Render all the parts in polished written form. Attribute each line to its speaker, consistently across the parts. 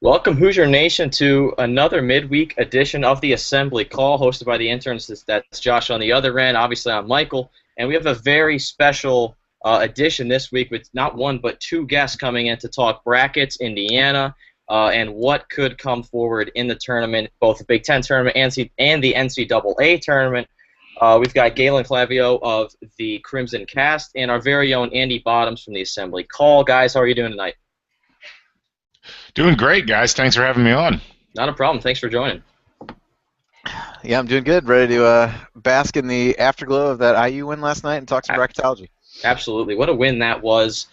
Speaker 1: Welcome, Hoosier Nation, to another midweek edition of the Assembly Call, hosted by the interns. That's Josh on the other end. Obviously, I'm Michael, and we have a very special edition this week with not one but two guests coming in to talk brackets, Indiana, and what could come forward in the tournament, both the Big Ten tournament and the NCAA tournament. We've got Galen Clavio of the Crimson Cast and our very own Andy Bottoms from the Assembly Call. Guys, how are you doing tonight?
Speaker 2: Doing great, guys. Thanks for having me on.
Speaker 1: Not a problem. Thanks for joining.
Speaker 3: Yeah, I'm doing good. Ready to bask in the afterglow of that IU win last night and talk some bracketology.
Speaker 1: Absolutely. What a win that was.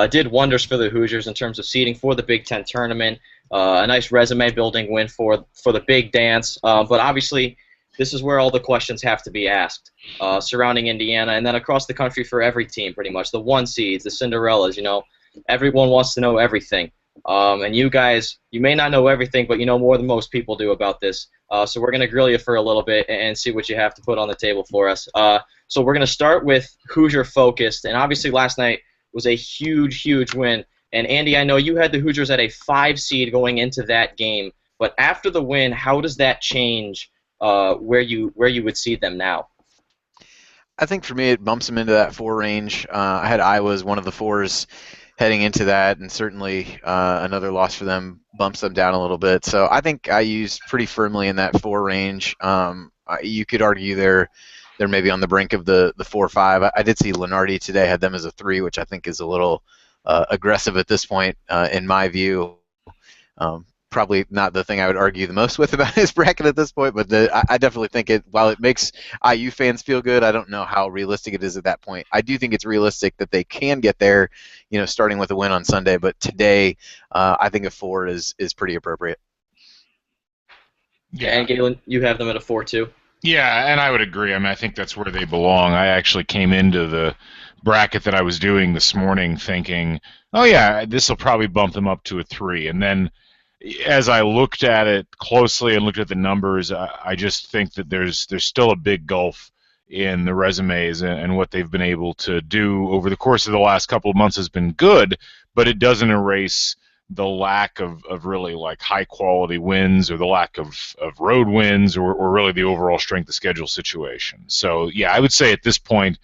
Speaker 1: Did wonders for the Hoosiers in terms of seeding for the Big Ten tournament. A nice resume-building win for the big dance. But obviously, this is where all the questions have to be asked surrounding Indiana and then across the country for every team, pretty much. The one seeds, the Cinderellas, everyone wants to know everything. And you guys, you may not know everything, but you know more than most people do about this. So we're going to grill you for a little bit and see what you have to put on the table for us. So we're going to start with Hoosier focused, and obviously last night was a huge, huge win. And Andy, I know you had the Hoosiers at a 5 seed going into that game, but after the win, how does that change where you would seed them now?
Speaker 3: I think for me it bumps them into that 4 range. I had Iowa as one of the 4s heading into that, and certainly another loss for them bumps them down a little bit. So I think IU's pretty firmly in that 4 range. You could argue they're maybe on the brink of the 4-5. I did see Lenardi today had them as a 3, which I think is a little aggressive at this point, in my view. Probably not the thing I would argue the most with about his bracket at this point, but I definitely think while it makes IU fans feel good, I don't know how realistic it is at that point. I do think it's realistic that they can get there, starting with a win on Sunday, but today I think a 4 is pretty appropriate.
Speaker 1: Yeah, and Galen, you have them at a 4 too?
Speaker 2: Yeah, and I would agree. I mean, I think that's where they belong. I actually came into the bracket that I was doing this morning thinking, oh yeah, this will probably bump them up to a 3, and then as I looked at it closely and looked at the numbers, I just think that there's still a big gulf in the resumes, and what they've been able to do over the course of the last couple of months has been good, but it doesn't erase the lack of really like high quality wins, or the lack of road wins, or really the overall strength of schedule situation. So yeah, I would say at this point,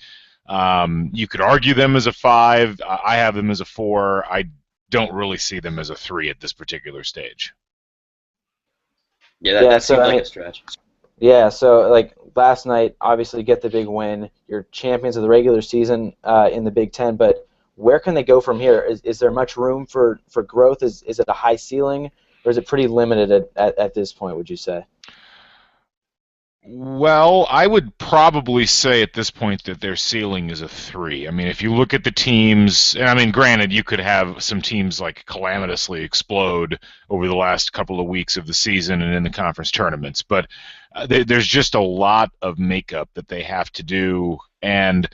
Speaker 2: you could argue them as a 5. I have them as a 4. I don't really see them as a 3 at this particular stage.
Speaker 1: Yeah, that seems like a stretch.
Speaker 4: Yeah, so like last night, obviously get the big win. You're champions of the regular season in the Big Ten, but where can they go from here? Is there much room for growth? Is it a high ceiling, or is it pretty limited at this point, would you say?
Speaker 2: Well, I would probably say at this point that their ceiling is a 3. I mean, if you look at the teams, and I mean, granted, you could have some teams like calamitously explode over the last couple of weeks of the season and in the conference tournaments, but there's just a lot of makeup that they have to do, and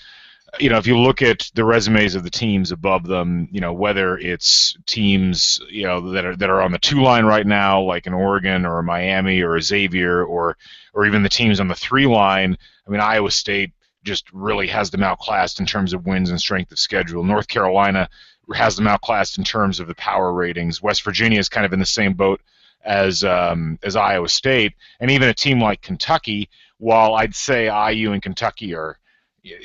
Speaker 2: if you look at the resumes of the teams above them, whether it's teams, that are on the 2 line right now, like an Oregon or a Miami or a Xavier, or even the teams on the 3 line. I mean, Iowa State just really has them outclassed in terms of wins and strength of schedule. North Carolina has them outclassed in terms of the power ratings. West Virginia is kind of in the same boat as Iowa State, and even a team like Kentucky. While I'd say IU and Kentucky are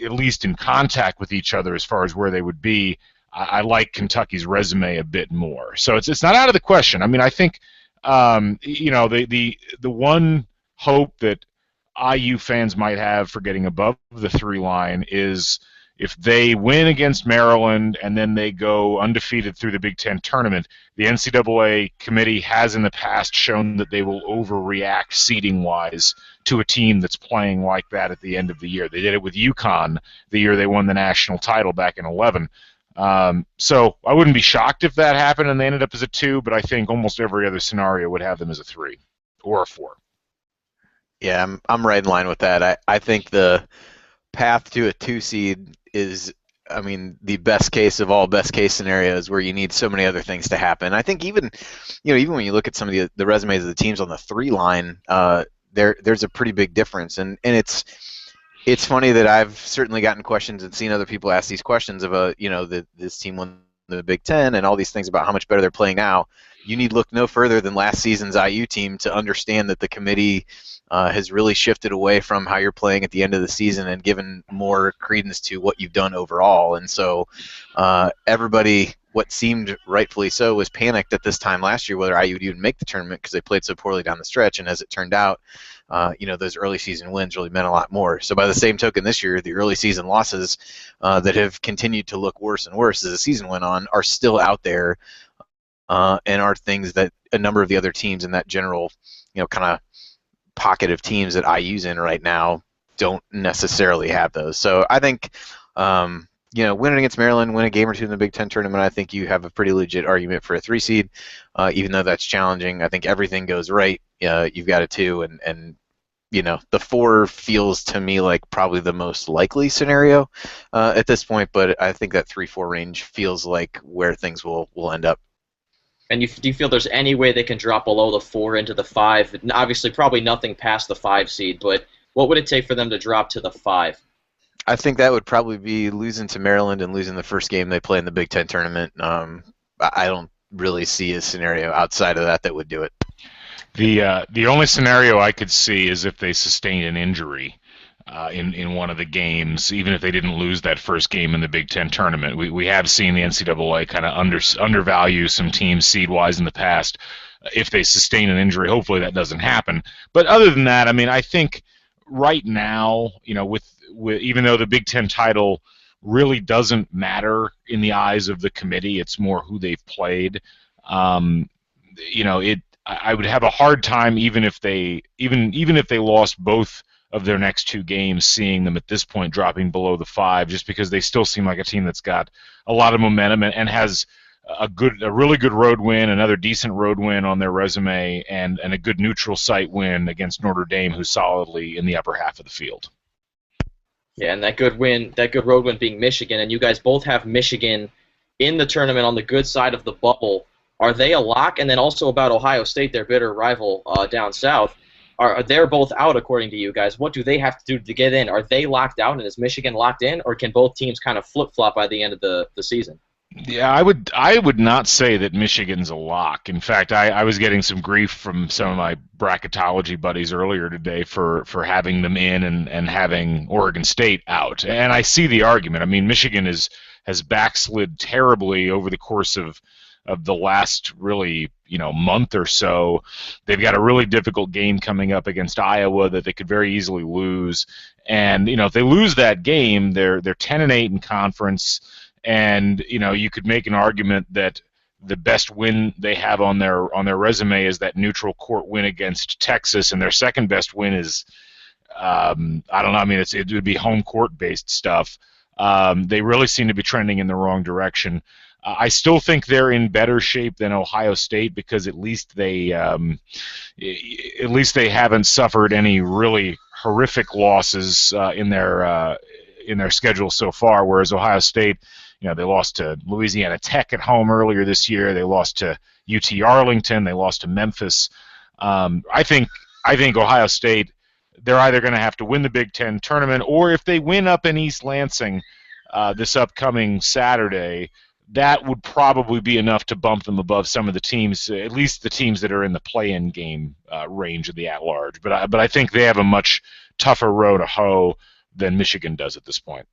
Speaker 2: at least in contact with each other as far as where they would be, I like Kentucky's resume a bit more. So it's not out of the question. I mean, I think the one hope that IU fans might have for getting above the 3 line is if they win against Maryland and then they go undefeated through the Big Ten tournament. The NCAA committee has in the past shown that they will overreact seeding-wise to a team that's playing like that at the end of the year. They did it with UConn the year they won the national title back in 11. So I wouldn't be shocked if that happened and they ended up as a 2, but I think almost every other scenario would have them as a 3 or a 4.
Speaker 3: Yeah, I'm right in line with that. I think the path to a 2 seed is, I mean, the best case of all best case scenarios, where you need so many other things to happen. I think even when you look at some of the resumes of the teams on the 3 line, there's a pretty big difference, and it's funny that I've certainly gotten questions and seen other people ask these questions of this team won the Big Ten and all these things about how much better they're playing now, you need look no further than last season's IU team to understand that the committee has really shifted away from how you're playing at the end of the season and given more credence to what you've done overall. And so everybody, what seemed rightfully so, was panicked at this time last year whether IU would even make the tournament because they played so poorly down the stretch. And as it turned out, those early season wins really meant a lot more. So by the same token, this year, the early season losses that have continued to look worse and worse as the season went on are still out there and are things that a number of the other teams in that general, kind of pocket of teams that IU's in right now don't necessarily have those. So I think, winning against Maryland, win a game or two in the Big Ten tournament, I think you have a pretty legit argument for a 3 seed. Even though that's challenging, I think everything goes right. You've got a 2, and the 4 feels to me like probably the most likely scenario at this point. But I think that 3-4 range feels like where things will end up.
Speaker 1: And do you feel there's any way they can drop below the 4 into the 5? Obviously, probably nothing past the 5 seed, but what would it take for them to drop to the 5?
Speaker 3: I think that would probably be losing to Maryland and losing the first game they play in the Big Ten tournament. I don't really see a scenario outside of that would do it.
Speaker 2: The only scenario I could see is if they sustain an injury in one of the games, even if they didn't lose that first game in the Big Ten tournament. We have seen the NCAA kind of undervalue some teams seed-wise in the past. If they sustain an injury, hopefully that doesn't happen. But other than that, I mean, I think right now, with even though the Big Ten title really doesn't matter in the eyes of the committee, it's more who they've played. I would have a hard time even if they lost both of their next 2 games, seeing them at this point dropping below the 5, just because they still seem like a team that's got a lot of momentum and has a really good road win, another decent road win on their resume, and a good neutral site win against Notre Dame, who's solidly in the upper half of the field.
Speaker 1: Yeah, and that good road win being Michigan, and you guys both have Michigan in the tournament on the good side of the bubble. Are they a lock? And then also about Ohio State, their bitter rival down south. They're both out, according to you guys. What do they have to do to get in? Are they locked out, and is Michigan locked in, or can both teams kind of flip-flop by the end of the season?
Speaker 2: Yeah, I would not say that Michigan's a lock. In fact, I was getting some grief from some of my bracketology buddies earlier today for having them in and having Oregon State out. And I see the argument. I mean, Michigan has backslid terribly over the course of the last really month or so. They've got a really difficult game coming up against Iowa that they could very easily lose. And if they lose that game, they're 10-8 in conference. And you could make an argument that the best win they have on their resume is that neutral court win against Texas, and their second best win is I don't know. I mean, it would be home court based stuff. They really seem to be trending in the wrong direction. I still think they're in better shape than Ohio State because at least they haven't suffered any really horrific losses in their schedule so far. Whereas Ohio State, they lost to Louisiana Tech at home earlier this year. They lost to UT Arlington. They lost to Memphis. I think Ohio State, they're either going to have to win the Big Ten tournament, or if they win up in East Lansing this upcoming Saturday, that would probably be enough to bump them above some of the teams, at least the teams that are in the play-in game range of the at-large. But I think they have a much tougher row to hoe than Michigan does at this point.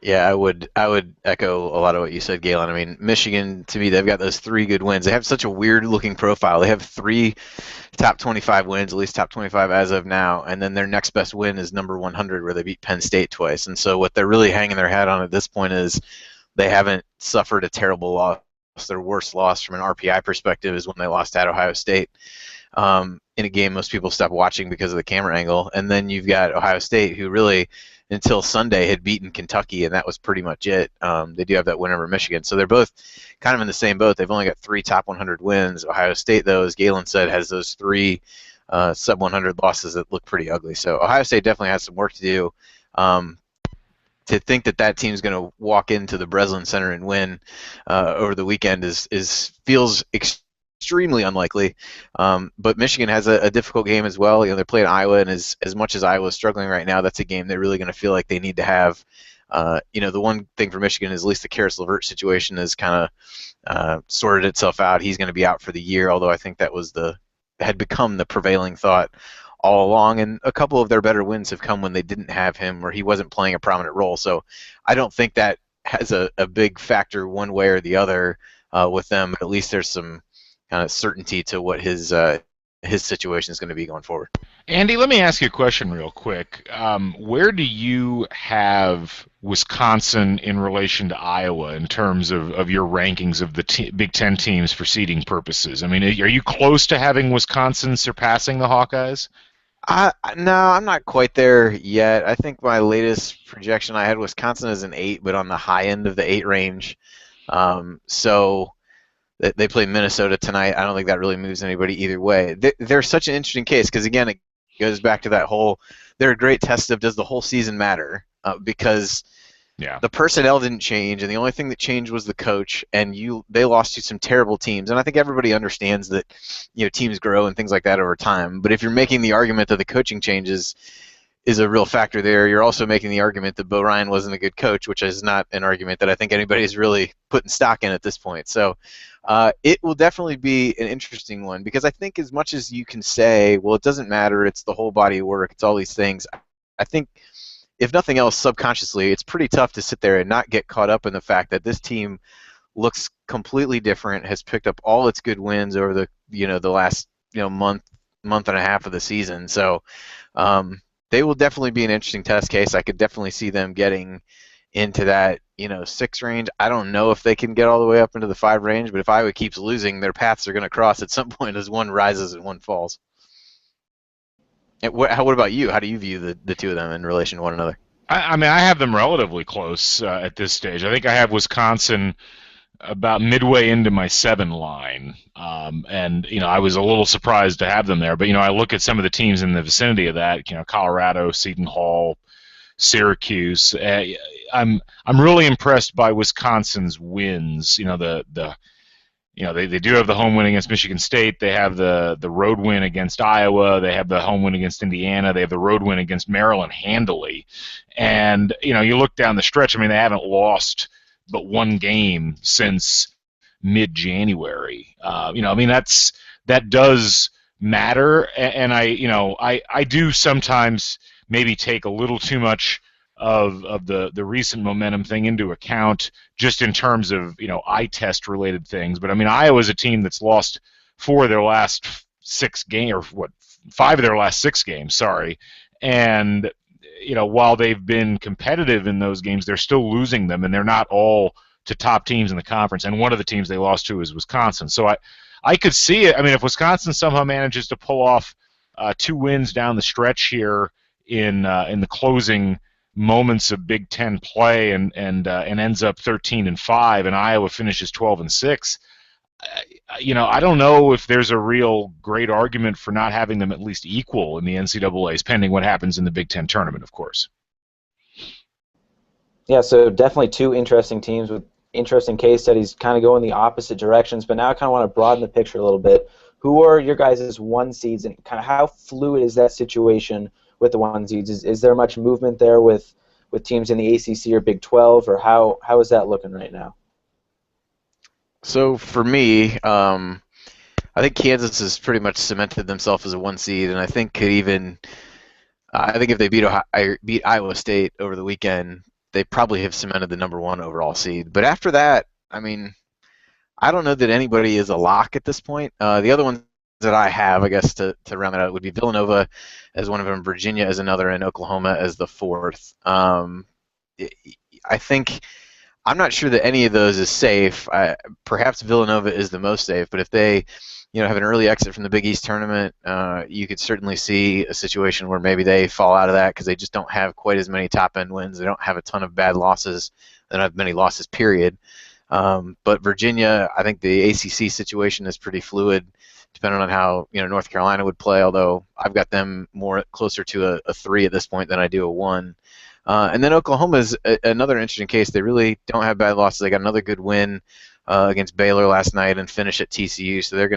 Speaker 3: Yeah, I would echo a lot of what you said, Galen. I mean, Michigan, to me, they've got those 3 good wins. They have such a weird-looking profile. They have 3 top 25 wins, at least top 25 as of now, and then their next best win is number 100, where they beat Penn State twice. And so what they're really hanging their hat on at this point is they haven't suffered a terrible loss. Their worst loss from an RPI perspective is when they lost at Ohio State in a game most people stopped watching because of the camera angle. And then you've got Ohio State, who really, until Sunday, had beaten Kentucky, and that was pretty much it. They do have that win over Michigan. So they're both kind of in the same boat. They've only got 3 top 100 wins. Ohio State, though, as Galen said, has those 3 sub-100 losses that look pretty ugly. So Ohio State definitely has some work to do. To think that team's going to walk into the Breslin Center and win over the weekend feels extremely unlikely. But Michigan has a difficult game as well. They're playing Iowa, and as much as Iowa's struggling right now, that's a game they're really going to feel like they need to have The one thing for Michigan is at least the Karis LeVert situation has kind of sorted itself out. He's going to be out for the year, although I think that had become the prevailing thought all along. And a couple of their better wins have come when they didn't have him or he wasn't playing a prominent role. So I don't think that has a big factor one way or the other with them. At least there's some kind of certainty to what his situation is going to be going forward.
Speaker 2: Andy, let me ask you a question real quick. Where do you have Wisconsin in relation to Iowa in terms of your rankings of the Big Ten teams for seeding purposes? I mean, are you close to having Wisconsin surpassing the Hawkeyes?
Speaker 3: No, I'm not quite there yet. I think my latest projection I had Wisconsin as an 8, but on the high end of the 8 range. So they play Minnesota tonight. I don't think that really moves anybody either way. They're such an interesting case because, again, it goes back to that whole – they're a great test of does the whole season matter because the personnel didn't change, and the only thing that changed was the coach, and they lost to some terrible teams. And I think everybody understands that teams grow and things like that over time. But if you're making the argument that the coaching changes is a real factor there, you're also making the argument that Bo Ryan wasn't a good coach, which is not an argument that I think anybody's really putting stock in at this point. So it will definitely be an interesting one because I think as much as you can say, well, it doesn't matter, it's the whole body of work, it's all these things, I think if nothing else, subconsciously, it's pretty tough to sit there and not get caught up in the fact that this team looks completely different, has picked up all its good wins over the last month and a half of the season. So they will definitely be an interesting test case. I could definitely see them getting into that 6 range. I don't know if they can get all the way up into the 5 range, but if Iowa keeps losing, their paths are going to cross at some point as one rises and one falls. And what about you? How do you view the two of them in relation to one another?
Speaker 2: I mean, I have them relatively close at this stage. I think I have Wisconsin about midway into my 7 line, and I was a little surprised to have them there. But I look at some of the teams in the vicinity of that. Colorado, Seton Hall, Syracuse. I'm really impressed by Wisconsin's wins. They do have the home win against Michigan State. They have the road win against Iowa. They have the home win against Indiana. They have the road win against Maryland handily. And, you look down the stretch, I mean, they haven't lost but 1 game since mid-January. That does matter. And I do sometimes maybe take a little too much of the recent momentum thing into account just in terms of eye test related things. But I mean, Iowa's a team that's lost 4 of their last 6 games, or 5 of their last 6 games, sorry. And while they've been competitive in those games, they're still losing them, and they're not all to top teams in the conference. And one of the teams they lost to is Wisconsin. So I could see it. I mean, if Wisconsin somehow manages to pull off 2 wins down the stretch here in the closing moments of Big Ten play and ends up 13-5, and Iowa finishes 12-6. I don't know if there's a real great argument for not having them at least equal in the NCAA's, pending what happens in the Big Ten tournament, of course.
Speaker 4: Yeah, so definitely 2 interesting teams with interesting case studies, kind of going the opposite directions. But now I kind of want to broaden the picture a little bit. Who are your guys' 1 seeds, and kind of how fluid is that situation with the 1 seeds? Is there much movement there with teams in the ACC or Big 12, or how is that looking right now?
Speaker 3: So for me, I think Kansas has pretty much cemented themselves as a 1 seed, and I think if they beat Iowa State over the weekend, they probably have cemented the number 1 overall seed. But after that, I mean, I don't know that anybody is a lock at this point. The other ones that I have, I guess, to round that out would be Villanova as one of them, Virginia as another, and Oklahoma as the 4th. I think I'm not sure that any of those is safe. Perhaps Villanova is the most safe, but if they have an early exit from the Big East tournament, you could certainly see a situation where maybe they fall out of that because they just don't have quite as many top-end wins. They don't have a ton of bad losses. They don't have many losses, period. But Virginia, I think the ACC situation is pretty fluid, depending on how North Carolina would play. Although I've got them more closer to a 3 at this point than I do a 1. And then Oklahoma is another interesting case. They really don't have bad losses. They got another good win against Baylor last night and finish at TCU, so they're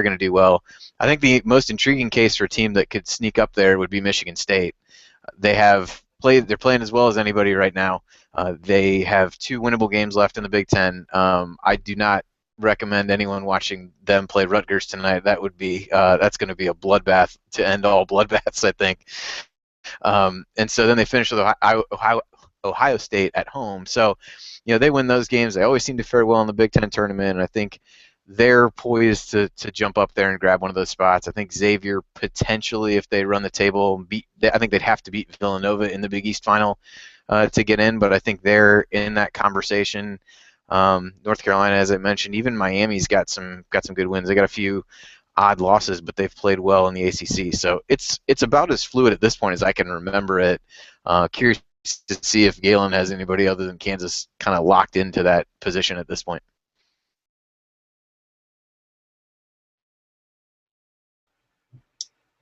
Speaker 3: gonna do well. I think the most intriguing case for a team that could sneak up there would be Michigan State. They have they're playing as well as anybody right now. They have 2 winnable games left in the Big Ten. I do not recommend anyone watching them play Rutgers tonight. That would be that's going to be a bloodbath to end all bloodbaths, I think. And so then they finish with Ohio State at home. So, they win those games. They always seem to fare well in the Big Ten tournament, and I think they're poised to jump up there and grab one of those spots. I think Xavier potentially, if they run the table, I think they'd have to beat Villanova in the Big East final to get in, but I think they're in that conversation. North Carolina, as I mentioned, even Miami's got some good wins. They got a few odd losses, but they've played well in the ACC. So it's about as fluid at this point as I can remember it. Curious to see if Galen has anybody other than Kansas kind of locked into that position at this point.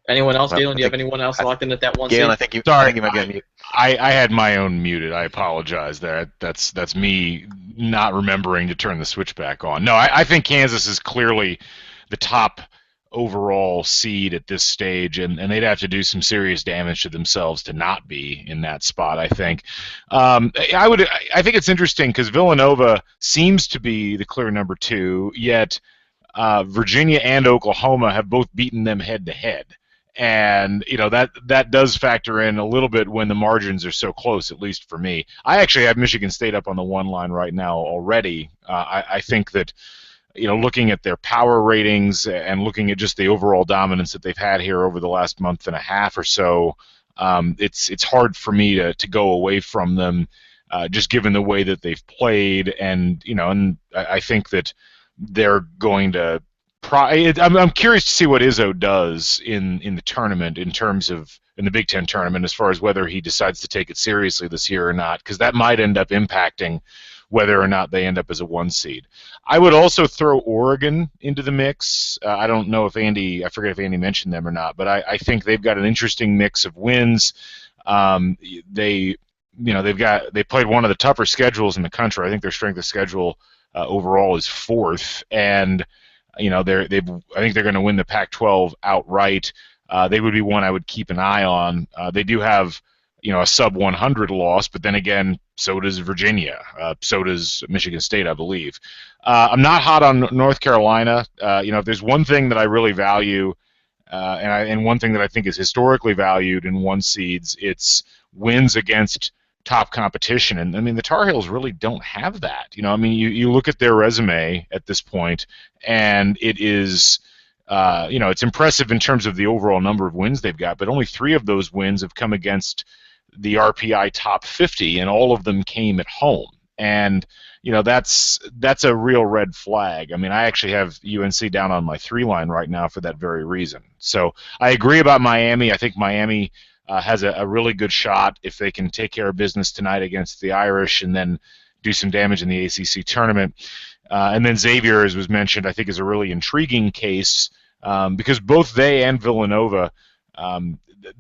Speaker 1: Anyone else,
Speaker 3: Well,
Speaker 1: Galen? Do you have anyone else locked in at that one
Speaker 3: Galen,
Speaker 1: seed?
Speaker 3: I think you might be on mute.
Speaker 2: I had my own muted. I apologize. That's me not remembering to turn the switch back on. No, I think Kansas is clearly the top overall seed at this stage, and they'd have to do some serious damage to themselves to not be in that spot, I think. I think it's interesting because Villanova seems to be the clear number 2, yet Virginia and Oklahoma have both beaten them head-to-head. And that does factor in a little bit when the margins are so close, at least for me. I actually have Michigan State up on the 1 line right now already. I think that looking at their power ratings and looking at just the overall dominance that they've had here over the last month and a half or so, it's hard for me to go away from them, just given the way that they've played, and I think that they're going to. I'm curious to see what Izzo does in the tournament in the Big Ten tournament, as far as whether he decides to take it seriously this year or not, because that might end up impacting whether or not they end up as a 1 seed. I would also throw Oregon into the mix. I don't know if I forget if Andy mentioned them or not, but I think they've got an interesting mix of wins. They played one of the tougher schedules in the country. I think their strength of schedule overall is 4th, and I think they're going to win the Pac-12 outright. They would be one I would keep an eye on. They do have a sub 100 loss, but then again, so does Virginia. So does Michigan State, I believe. I'm not hot on North Carolina. If there's one thing that I really value, and one thing that I think is historically valued in 1 seeds, it's wins against top competition. And I mean, the Tar Heels really don't have that. You look at their resume at this point, and it is, it's impressive in terms of the overall number of wins they've got, but only 3 of those wins have come against the RPI top 50, and all of them came at home. And that's a real red flag. I mean, I actually have UNC down on my 3 line right now for that very reason. So I agree about Miami. I think Miami has a really good shot if they can take care of business tonight against the Irish and then do some damage in the ACC tournament. And then Xavier, as was mentioned, I think is a really intriguing case because both they and Villanova,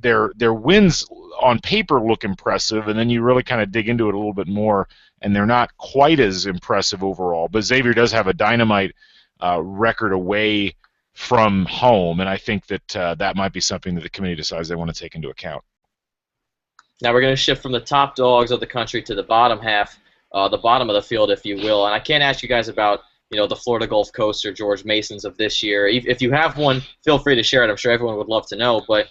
Speaker 2: their wins on paper look impressive, and then you really kind of dig into it a little bit more, and they're not quite as impressive overall. But Xavier does have a dynamite record away from home, and I think that that might be something that the committee decides they want to take into account.
Speaker 1: Now we're going to shift from the top dogs of the country to the bottom half, the bottom of the field, if you will. And I can't ask you guys about the Florida Gulf Coast or George Masons of this year. If you have one, feel free to share it. I'm sure everyone would love to know. But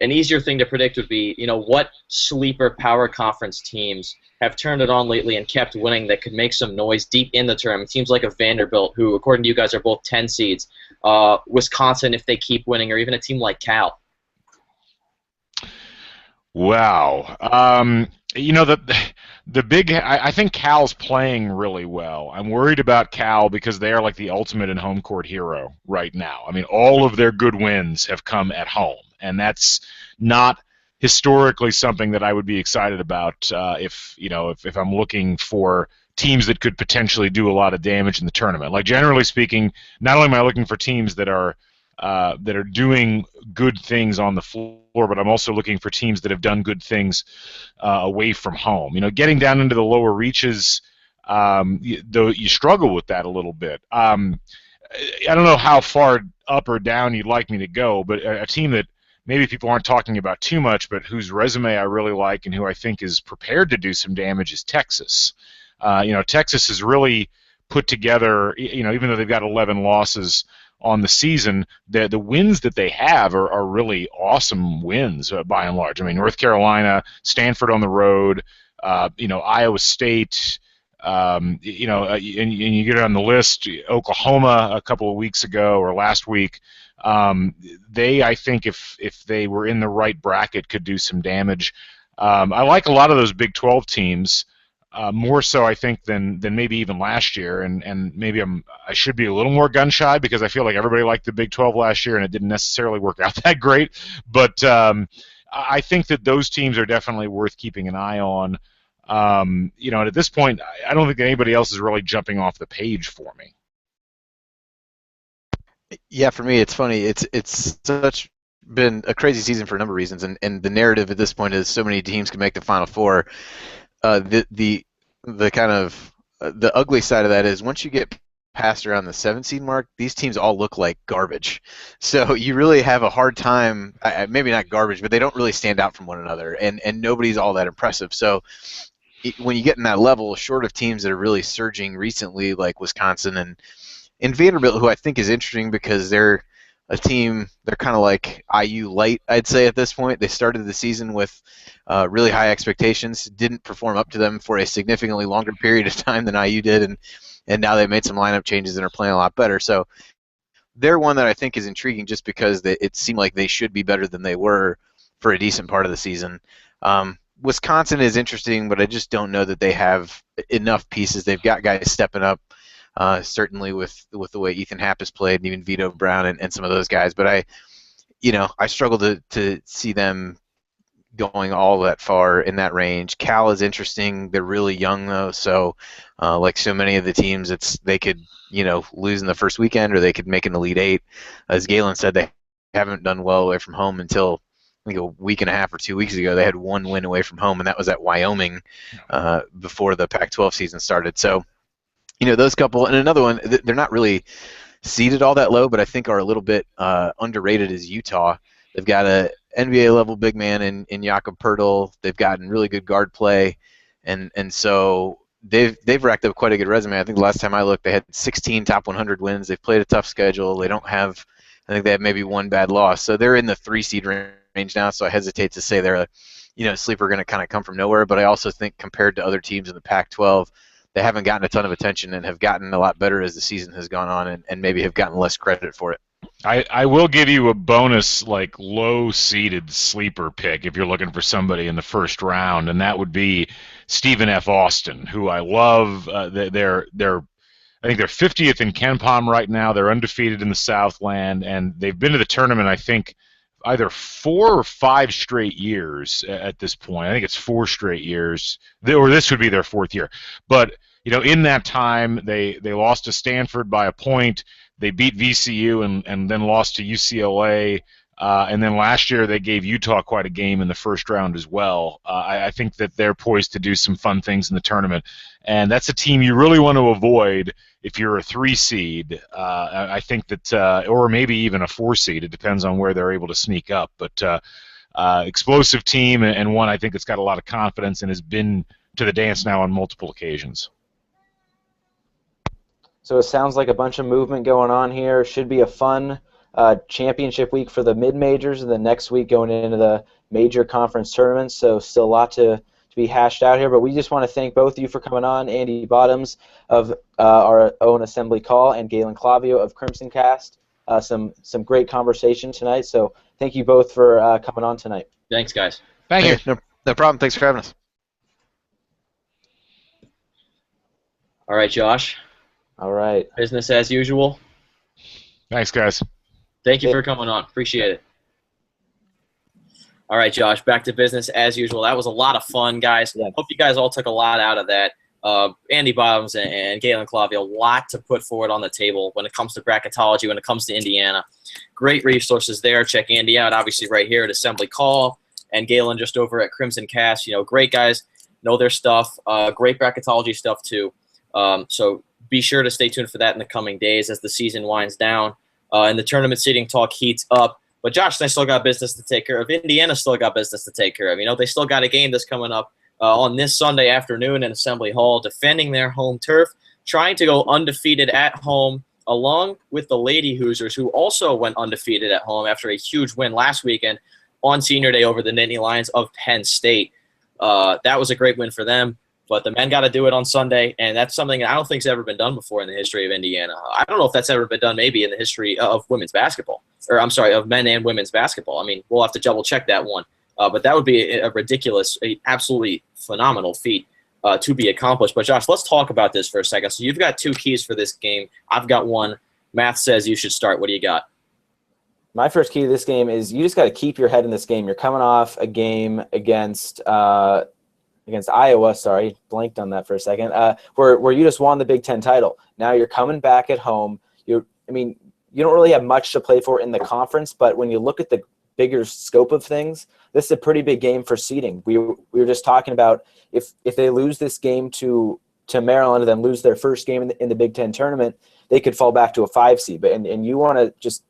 Speaker 1: an easier thing to predict would be, what sleeper power conference teams have turned it on lately and kept winning that could make some noise deep in the tournament. Teams like a Vanderbilt, who, according to you guys, are both 10 seeds. Wisconsin, if they keep winning, or even a team like Cal.
Speaker 2: Wow. The big, I think Cal's playing really well. I'm worried about Cal because they are like the ultimate in home court hero right now. I mean, all of their good wins have come at home, and that's not historically something that I would be excited about if I'm looking for teams that could potentially do a lot of damage in the tournament. Like, generally speaking, not only am I looking for teams that are doing good things on the floor, but I'm also looking for teams that have done good things away from home. Getting down into the lower reaches, though you struggle with that a little bit. I don't know how far up or down you'd like me to go, but a team that maybe people aren't talking about too much, but whose resume I really like and who I think is prepared to do some damage is Texas. Texas has really put together, even though they've got 11 losses on the season, the wins that they have are really awesome wins by and large. I mean, North Carolina, Stanford on the road, Iowa State, and you get it on the list, Oklahoma a couple of weeks ago or last week. I think, if they were in the right bracket, could do some damage. I like a lot of those Big 12 teams. More so, I think, than maybe even last year, and maybe I should be a little more gun shy because I feel like everybody liked the Big 12 last year and it didn't necessarily work out that great. But I think that those teams are definitely worth keeping an eye on. And at this point, I don't think anybody else is really jumping off the page for me.
Speaker 3: Yeah, for me, it's funny. It's been a crazy season for a number of reasons, and the narrative at this point is so many teams can make the Final Four. The kind of the ugly side of that is once you get past around the 7 seed mark, these teams all look like garbage. So you really have a hard time. Maybe not garbage, but they don't really stand out from one another, and nobody's all that impressive. So when you get in that level, short of teams that are really surging recently, like Wisconsin and Vanderbilt, who I think is interesting because they're a team, they're kind of like IU light, I'd say, at this point. They started the season with really high expectations, didn't perform up to them for a significantly longer period of time than IU did, and now they've made some lineup changes and are playing a lot better. So they're one that I think is intriguing just because it seemed like they should be better than they were for a decent part of the season. Wisconsin is interesting, but I just don't know that they have enough pieces. They've got guys stepping up. Certainly with the way Ethan Happ has played, and even Vito Brown and some of those guys. But I struggle to see them going all that far in that range. Cal is interesting. They're really young though, so like so many of the teams, they could lose in the first weekend or they could make an Elite Eight. As Galen said, they haven't done well away from home until I think a week and a half or 2 weeks ago. They had one win away from home, and that was at Wyoming before the Pac-12 season started. So. Those couple, and another one, they're not really seeded all that low, but I think are a little bit underrated is Utah. They've got a NBA-level big man in Jakob Poeltl. They've gotten really good guard play, and so they've racked up quite a good resume. I think the last time I looked, they had 16 top 100 wins. They've played a tough schedule. They don't have, I think they have maybe one bad loss. So they're in the 3-seed range now, so I hesitate to say they're a sleeper going to kind of come from nowhere, but I also think compared to other teams in the Pac-12, they haven't gotten a ton of attention and have gotten a lot better as the season has gone on and maybe have gotten less credit for it.
Speaker 2: I will give you a bonus, like, low-seeded sleeper pick if you're looking for somebody in the first round, and that would be Stephen F. Austin, who I love. I think they're 50th in KenPom right now. They're undefeated in the Southland, and they've been to the tournament, I think, either 4 or 5 straight years at this point. I think it's 4 straight years, or this would be their 4th year. But in that time, they lost to Stanford by a point. They beat VCU and then lost to UCLA. And then last year they gave Utah quite a game in the first round as well. I think that they're poised to do some fun things in the tournament. And that's a team you really want to avoid if you're a 3-seed. I think that, or maybe even a 4-seed. It depends on where they're able to sneak up. But explosive team and one I think that's got a lot of confidence and has been to the dance now on multiple occasions.
Speaker 4: So it sounds like a bunch of movement going on here. Should be a fun championship week for the mid-majors, and then next week going into the major conference tournaments. So still a lot to be hashed out here. But we just want to thank both of you for coming on, Andy Bottoms of our own Assembly Call and Galen Clavio of Crimson Cast. Some great conversation tonight. So thank you both for coming on tonight.
Speaker 1: Thanks, guys.
Speaker 2: Thank you.
Speaker 3: No problem. Thanks for having us.
Speaker 1: All right, Josh.
Speaker 4: All right.
Speaker 1: Business as usual.
Speaker 2: Thanks, guys.
Speaker 1: Thank you for coming on. Appreciate it. All right, Josh, back to business as usual. That was a lot of fun, guys.
Speaker 4: Yeah.
Speaker 1: Hope you guys all took a lot out of that. Andy Bottoms and Galen Clavio, a lot to put forward on the table when it comes to bracketology, when it comes to Indiana. Great resources there. Check Andy out, obviously, right here at Assembly Call, and Galen just over at Crimson Cast. Great guys, know their stuff. Great bracketology stuff, too. So be sure to stay tuned for that in the coming days as the season winds down and the tournament seeding talk heats up. But Josh, they still got business to take care of. Indiana still got business to take care of. You know, they still got a game that's coming up on this Sunday afternoon in Assembly Hall, defending their home turf, trying to go undefeated at home, along with the Lady Hoosiers, who also went undefeated at home after a huge win last weekend on Senior Day over the Nittany Lions of Penn State. That was a great win for them. But the men got to do it on Sunday, and that's something I don't think has ever been done before in the history of Indiana. I don't know if that's ever been done maybe in the history of women's basketball. Or I'm sorry, of men and women's basketball. I mean, we'll have to double-check that one. But that would be a ridiculous, absolutely phenomenal feat to be accomplished. But, Josh, let's talk about this for a second. So you've got two keys for this game. I've got one. Math says you should start. What do you got?
Speaker 4: My first key to this game is you just got to keep your head in this game. You're coming off a game against Iowa, sorry, blanked on that for a second, where you just won the Big Ten title. Now you're coming back at home. You don't really have much to play for in the conference, but when you look at the bigger scope of things, this is a pretty big game for seeding. We were just talking about if they lose this game to Maryland and then lose their first game in the Big Ten tournament, they could fall back to a 5 seed. And you want to just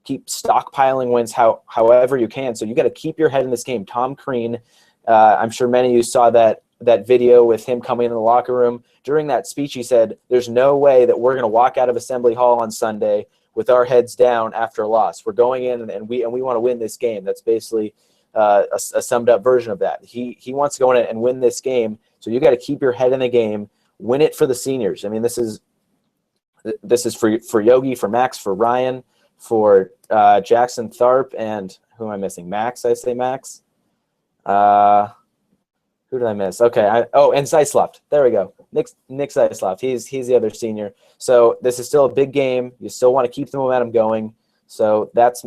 Speaker 4: keep stockpiling wins however you can. So you got to keep your head in this game. Tom Crean, I'm sure many of you saw that video with him coming in the locker room. During that speech, he said, there's no way that we're going to walk out of Assembly Hall on Sunday with our heads down after a loss. We're going in and we want to win this game. That's basically a summed up version of that. He wants to go in and win this game. So you got to keep your head in the game, win it for the seniors. I mean, this is for Yogi, for Max, for Ryan, for Jackson Tharp, and who am I missing? Max, I say Max. Who did I miss? Okay. And Zeisloft. There we go. Nick Zeisloft. He's the other senior. So this is still a big game. You still want to keep the momentum going. So that's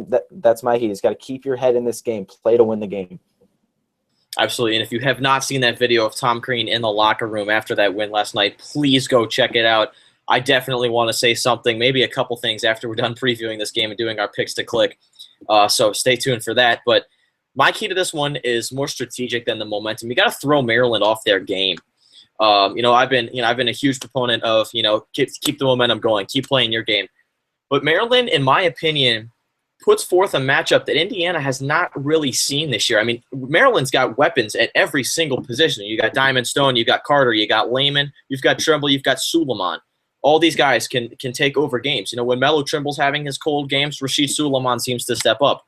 Speaker 4: my key. You've got to keep your head in this game. Play to win the game.
Speaker 1: Absolutely. And if you have not seen that video of Tom Crean in the locker room after that win last night, please go check it out. I definitely want to say something, maybe a couple things after we're done previewing this game and doing our picks to click. So stay tuned for that. But my key to this one is more strategic than the momentum. You got to throw Maryland off their game. I've been a huge proponent of keep the momentum going, keep playing your game. But Maryland, in my opinion, puts forth a matchup that Indiana has not really seen this year. I mean, Maryland's got weapons at every single position. You got Diamond Stone, you got Carter, you got Lehman, you've got Trimble, you've got Suleiman. All these guys can take over games. When Melo Trimble's having his cold games, Rashid Suleiman seems to step up.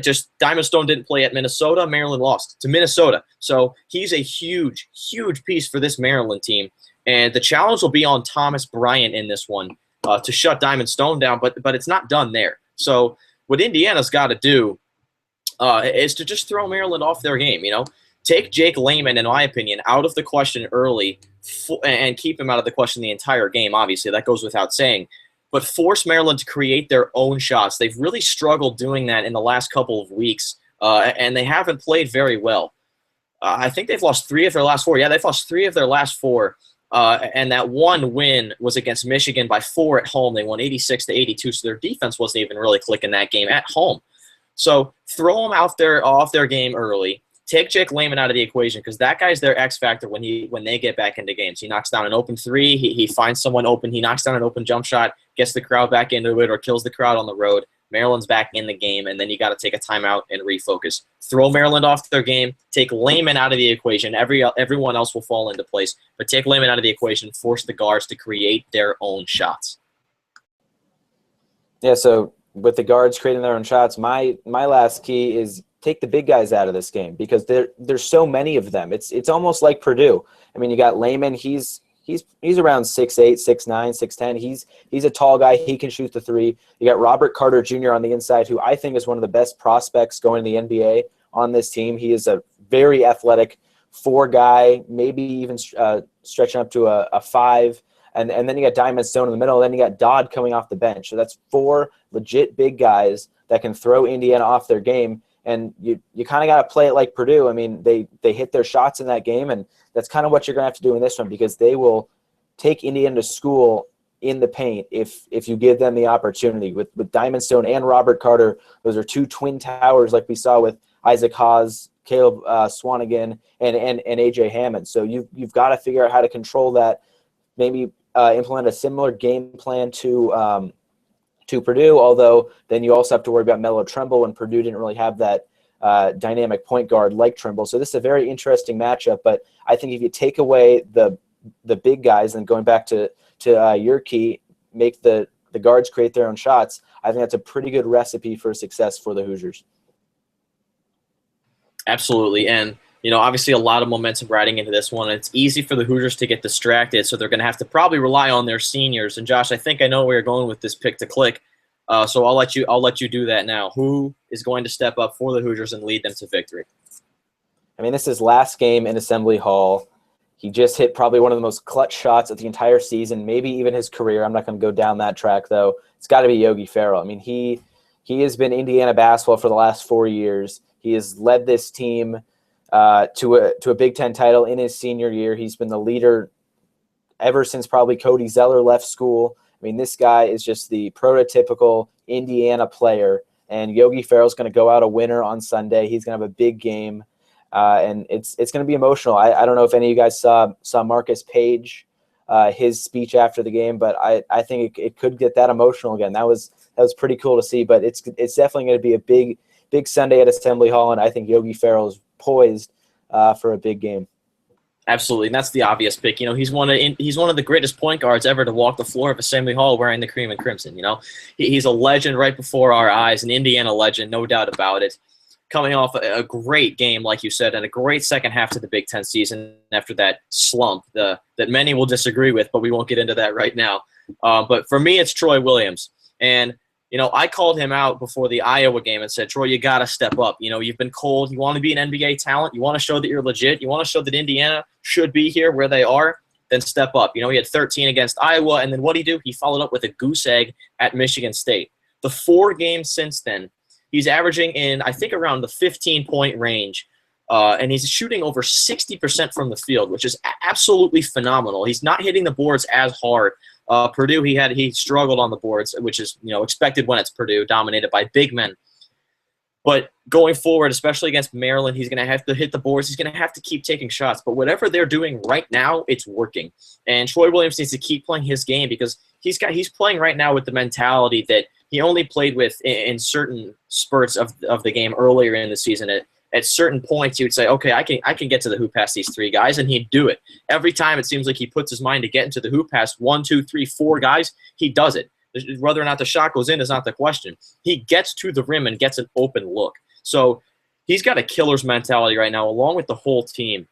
Speaker 1: Just Diamond Stone didn't play at Minnesota. Maryland lost to Minnesota. So he's a huge, huge piece for this Maryland team. And the challenge will be on Thomas Bryant in this one to shut Diamond Stone down, but it's not done there. So what Indiana's got to do is to just throw Maryland off their game, Take Jake Lehman, in my opinion, out of the question early and keep him out of the question the entire game. Obviously, that goes without saying. But force Maryland to create their own shots. They've really struggled doing that in the last couple of weeks, and they haven't played very well. I think they've lost 3 of their last 4. Yeah, they've lost 3 of their last 4, and that one win was against Michigan by 4 at home. They won 86-82, so their defense wasn't even really clicking that game at home. So throw them off their game early. Take Jake Lehman out of the equation because that guy's their X factor when they get back into games. He knocks down an open 3. He finds someone open. He knocks down an open jump shot, gets the crowd back into it, or kills the crowd on the road. Maryland's back in the game, and then you got to take a timeout and refocus. Throw Maryland off their game. Take Lehman out of the equation. Everyone else will fall into place. But take Lehman out of the equation. Force the guards to create their own shots.
Speaker 4: Yeah, so with the guards creating their own shots, my last key is take the big guys out of this game because there's so many of them. It's almost like Purdue. I mean, you got Lehman. He's around 6'8", 6'9", 6'10". He's a tall guy. He can shoot the 3. You got Robert Carter Jr. on the inside, who I think is one of the best prospects going to the NBA on this team. He is a very athletic 4 guy, maybe even stretching up to a 5. And then you got Diamond Stone in the middle. And then you got Dodd coming off the bench. So that's 4 legit big guys that can throw Indiana off their game. And you kind of got to play it like Purdue. I mean, they hit their shots in that game, and that's kind of what you're going to have to do in this one because they will take Indiana to school in the paint if you give them the opportunity. With Diamond Stone and Robert Carter, those are 2 twin towers like we saw with Isaac Haas, Caleb Swanigan, and A.J. Hammond. So you've got to figure out how to control that, maybe implement a similar game plan to to Purdue, although then you also have to worry about Melo Trimble, and Purdue didn't really have that dynamic point guard like Trimble. So this is a very interesting matchup, but I think if you take away the big guys, and going back to your key, make the guards create their own shots, I think that's a pretty good recipe for success for the Hoosiers.
Speaker 1: Absolutely, and obviously a lot of momentum riding into this one. It's easy for the Hoosiers to get distracted, so they're going to have to probably rely on their seniors. And Josh, I think I know where you're going with this pick to click, so I'll let you do that now. Who is going to step up for the Hoosiers and lead them to victory?
Speaker 4: I mean, this is his last game in Assembly Hall. He just hit probably one of the most clutch shots of the entire season, maybe even his career. I'm not going to go down that track, though. It's got to be Yogi Ferrell. I mean, he has been Indiana basketball for the last 4 years. He has led this team to a Big Ten title in his senior year. He's been the leader ever since probably Cody Zeller left school. I mean, this guy is just the prototypical Indiana player, and Yogi Ferrell's going to go out a winner on Sunday. He's going to have a big game, and it's going to be emotional. I don't know if any of you guys saw Marcus Page, his speech after the game, but I think it could get that emotional again. That was pretty cool to see, but it's definitely going to be a big Sunday at Assembly Hall, and I think Yogi Ferrell is poised for a big game.
Speaker 1: Absolutely, and that's the obvious pick. He's one of the greatest point guards ever to walk the floor of Assembly Hall wearing the cream and crimson. He's a legend right before our eyes, an Indiana legend, no doubt about it. Coming off a great game, like you said, and a great second half to the Big Ten season after that slump that many will disagree with, but we won't get into that right now. But for me, it's Troy Williams, and I called him out before the Iowa game and said, Troy, you got to step up. You've been cold. You want to be an NBA talent. You want to show that you're legit. You want to show that Indiana should be here where they are. Then step up. He had 13 against Iowa, and then what did he do? He followed up with a goose egg at Michigan State. The 4 games since then, he's averaging in, I think, around the 15-point range, and he's shooting over 60% from the field, which is absolutely phenomenal. He's not hitting the boards as hard. Purdue, he struggled on the boards, which is expected when it's Purdue, dominated by big men. But going forward, especially against Maryland, he's going to have to hit the boards. He's going to have to keep taking shots. But whatever they're doing right now, it's working. And Troy Williams needs to keep playing his game because he's playing right now with the mentality that he only played with in certain spurts of the game earlier in the season. At certain points, he would say, okay, I can get to the hoop past these 3 guys, and he'd do it. Every time it seems like he puts his mind to get into the hoop past 1, 2, 3, 4 guys, he does it. Whether or not the shot goes in is not the question. He gets to the rim and gets an open look. So he's got a killer's mentality right now, along with the whole team.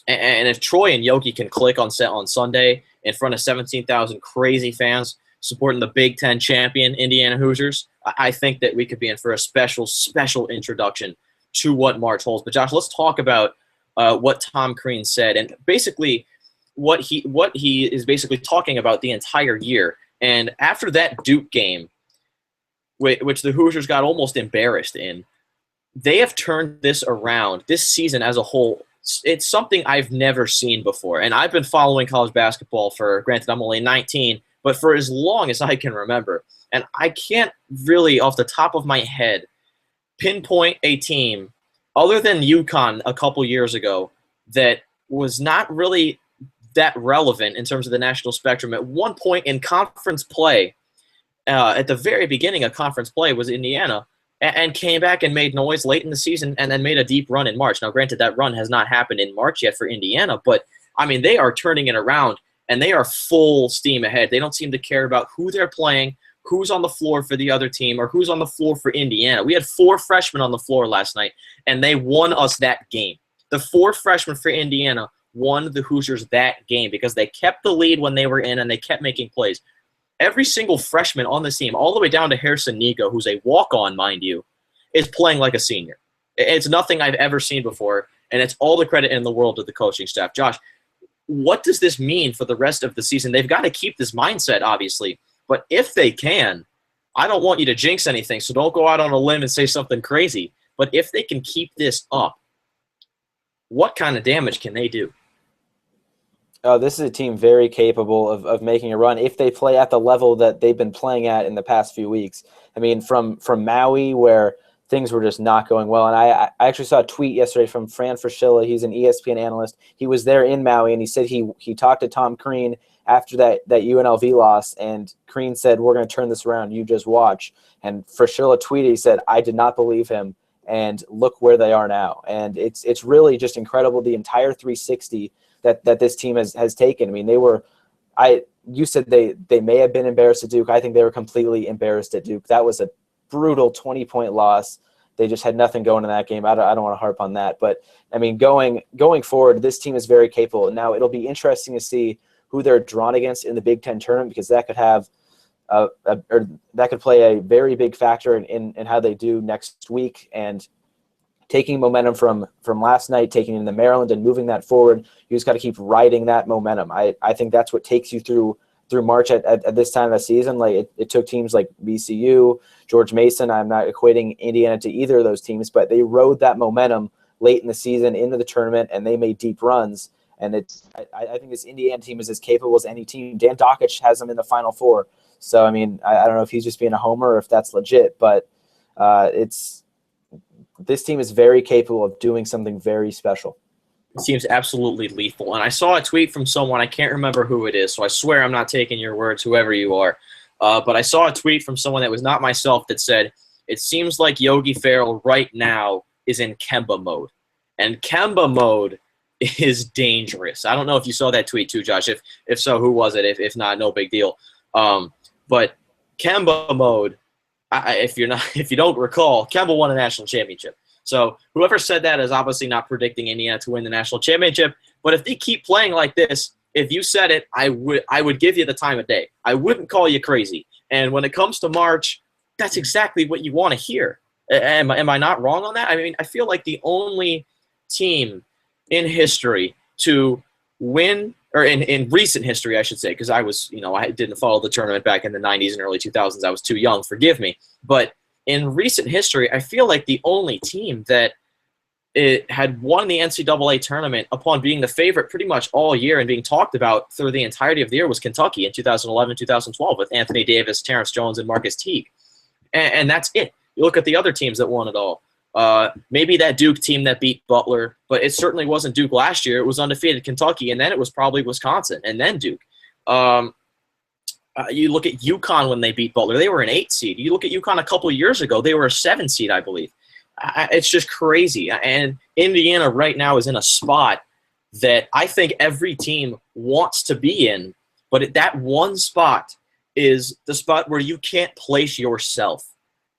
Speaker 1: And if Troy and Yogi can click on Sunday in front of 17,000 crazy fans supporting the Big Ten champion Indiana Hoosiers, I think that we could be in for a special, special introduction to what March holds. But Josh, let's talk about what Tom Crean said, and basically what he is basically talking about the entire year. And after that Duke game, which the Hoosiers got almost embarrassed in, they have turned this around. This season as a whole, it's something I've never seen before. And I've been following college basketball for, granted I'm only 19, but for as long as I can remember. And I can't really, off the top of my head, pinpoint a team other than UConn a couple years ago that was not really that relevant in terms of the national spectrum. At one point in conference play, at the very beginning of conference play, was Indiana, and came back and made noise late in the season and then made a deep run in March. Now, granted, that run has not happened in March yet for Indiana, but, I mean, they are turning it around, and they are full steam ahead. They don't seem to care about who they're playing, who's on the floor for the other team, or who's on the floor for Indiana. We had 4 freshmen on the floor last night, and they won us that game. The 4 freshmen for Indiana won the Hoosiers that game because they kept the lead when they were in and they kept making plays. Every single freshman on this team, all the way down to Harrison Nigo, who's a walk-on, mind you, is playing like a senior. It's nothing I've ever seen before, and it's all the credit in the world to the coaching staff. Josh, what does this mean for the rest of the season? They've got to keep this mindset, obviously, but if they can, I don't want you to jinx anything, so don't go out on a limb and say something crazy, but if they can keep this up, what kind of damage can they do?
Speaker 4: Oh, this is a team very capable of making a run if they play at the level that they've been playing at in the past few weeks. I mean, from Maui, where things were just not going well. And I actually saw a tweet yesterday from Fran Fraschilla. He's an ESPN analyst. He was there in Maui, and he said he talked to Tom Crean, after that UNLV loss, and Crean said, "We're going to turn this around. You just watch." And Fraschilla tweeted, he said, "I did not believe him, and look where they are now." And it's really just incredible, the entire 360 that this team has taken. I mean, you said they may have been embarrassed at Duke. I think they were completely embarrassed at Duke. That was a brutal 20-point loss. They just had nothing going in that game. I don't want to harp on that. But, I mean, going forward, this team is very capable. Now, it'll be interesting to see who they're drawn against in the Big Ten tournament, because that could have or that could play a very big factor in how they do next week. And taking momentum from last night, taking it into Maryland and moving that forward, you just got to keep riding that momentum. I think that's what takes you through March at this time of the season. Like it took teams like VCU, George Mason. I'm not equating Indiana to either of those teams, but they rode that momentum late in the season into the tournament, and they made deep runs. And I think this Indiana team is as capable as any team. Dan Dockich has them in the Final Four. So, I mean, I don't know if he's just being a homer or if that's legit, but this team is very capable of doing something very special.
Speaker 1: It seems absolutely lethal. And I saw a tweet from someone, I can't remember who it is, so I swear I'm not taking your words, whoever you are. But I saw a tweet from someone that was not myself that said, "It seems like Yogi Ferrell right now is in Kemba mode." And Kemba mode is dangerous. I don't know if you saw that tweet too, Josh. If so, who was it? If not, no big deal. But Kemba mode, if you don't recall, Kemba won a national championship. So whoever said that is obviously not predicting Indiana to win the national championship. But if they keep playing like this, if you said it, I would give you the time of day. I wouldn't call you crazy. And when it comes to March, that's exactly what you want to hear. Am I not wrong on that? I mean, I feel like the only team in history to win, or in recent history, I should say, because I didn't follow the tournament back in the 90s and early 2000s. I was too young, forgive me. But in recent history, I feel like the only team that it had won the NCAA tournament upon being the favorite pretty much all year and being talked about through the entirety of the year was Kentucky in 2011, 2012 with Anthony Davis, Terrence Jones, and Marcus Teague. And that's it. You look at the other teams that won it all. Maybe that Duke team that beat Butler, but it certainly wasn't Duke last year. It was undefeated Kentucky, and then it was probably Wisconsin, and then Duke. You look at UConn when they beat Butler. They were an 8 seed. You look at UConn a couple of years ago. They were a 7 seed, I believe. It's just crazy. And Indiana right now is in a spot that I think every team wants to be in, but that one spot is the spot where you can't place yourself.